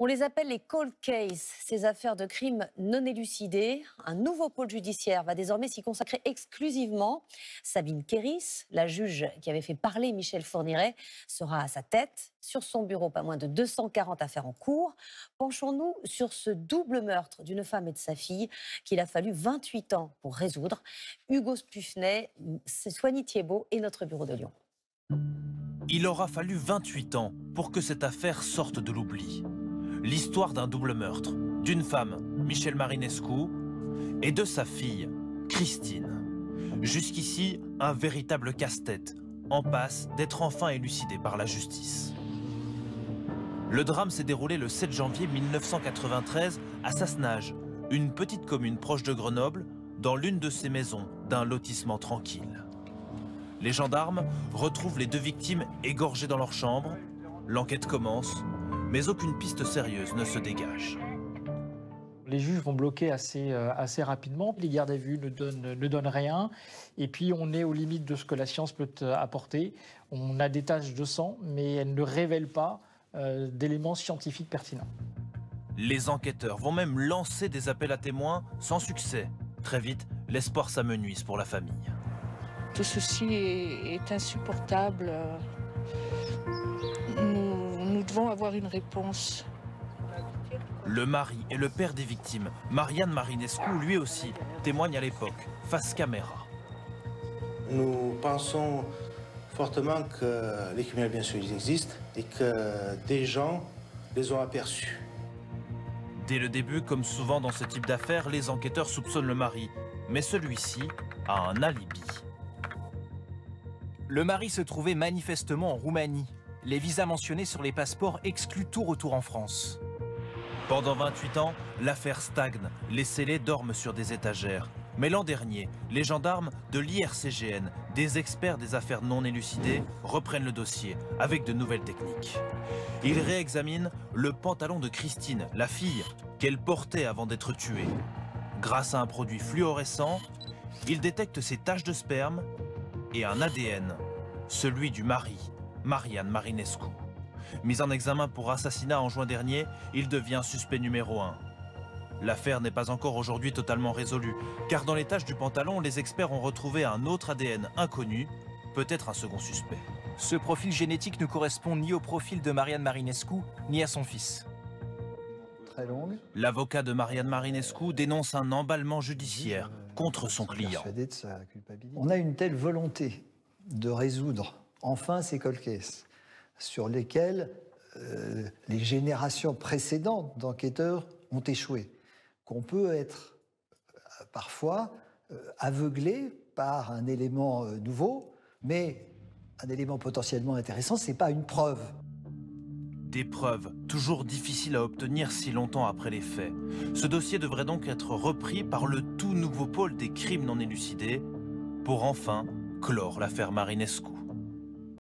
On les appelle les cold cases, ces affaires de crimes non élucidés. Un nouveau pôle judiciaire va désormais s'y consacrer exclusivement. Sabine Kéris, la juge qui avait fait parler Michel Fourniret, sera à sa tête. Sur son bureau, pas moins de 240 affaires en cours. Penchons-nous sur ce double meurtre d'une femme et de sa fille qu'il a fallu 28 ans pour résoudre. Hugo Spuffnet, Soigny Thiebaud et notre bureau de Lyon. Il aura fallu 28 ans pour que cette affaire sorte de l'oubli. L'histoire d'un double meurtre, d'une femme, Michel Marinescu, et de sa fille, Christine. Jusqu'ici, un véritable casse-tête, en passe d'être enfin élucidé par la justice. Le drame s'est déroulé le 7 janvier 1993 à Sassenage, une petite commune proche de Grenoble, dans l'une de ses maisons d'un lotissement tranquille. Les gendarmes retrouvent les deux victimes égorgées dans leur chambre. L'enquête commence, mais aucune piste sérieuse ne se dégage. Les juges vont bloquer assez rapidement. Les gardes à vue ne donnent rien. Et puis on est aux limites de ce que la science peut apporter. On a des taches de sang, mais elles ne révèlent pas d'éléments scientifiques pertinents. Les enquêteurs vont même lancer des appels à témoins sans succès. Très vite, l'espoir s'amenuise pour la famille. Tout ceci est insupportable. Nous devons avoir une réponse. Le mari et le père des victimes, Marian Marinescu, lui aussi, témoigne à l'époque, face caméra. Nous pensons fortement que les criminels, bien sûr, ils existent et que des gens les ont aperçus. Dès le début, comme souvent dans ce type d'affaires, les enquêteurs soupçonnent le mari. Mais celui-ci a un alibi. Le mari se trouvait manifestement en Roumanie. Les visas mentionnés sur les passeports excluent tout retour en France. Pendant 28 ans, l'affaire stagne. Les scellés dorment sur des étagères. Mais l'an dernier, les gendarmes de l'IRCGN, des experts des affaires non élucidées, reprennent le dossier avec de nouvelles techniques. Ils réexaminent le pantalon de Christine, la fille, qu'elle portait avant d'être tuée. Grâce à un produit fluorescent, ils détectent ses taches de sperme et un ADN, celui du mari, Marian Marinescu. Mis en examen pour assassinat en juin dernier, il devient suspect numéro 1. L'affaire n'est pas encore aujourd'hui totalement résolue, car dans les taches du pantalon, les experts ont retrouvé un autre ADN inconnu, peut-être un second suspect. Ce profil génétique ne correspond ni au profil de Marian Marinescu, ni à son fils. Très longue. L'avocat de Marian Marinescu dénonce un emballement judiciaire contre son client. On a une telle volonté de résoudre enfin ces cold cases sur lesquels les générations précédentes d'enquêteurs ont échoué, qu'on peut être parfois aveuglé par un élément nouveau, mais un élément potentiellement intéressant, ce n'est pas une preuve. Des preuves toujours difficiles à obtenir si longtemps après les faits. Ce dossier devrait donc être repris par le tout nouveau pôle des crimes non élucidés pour enfin clore l'affaire Marinescu.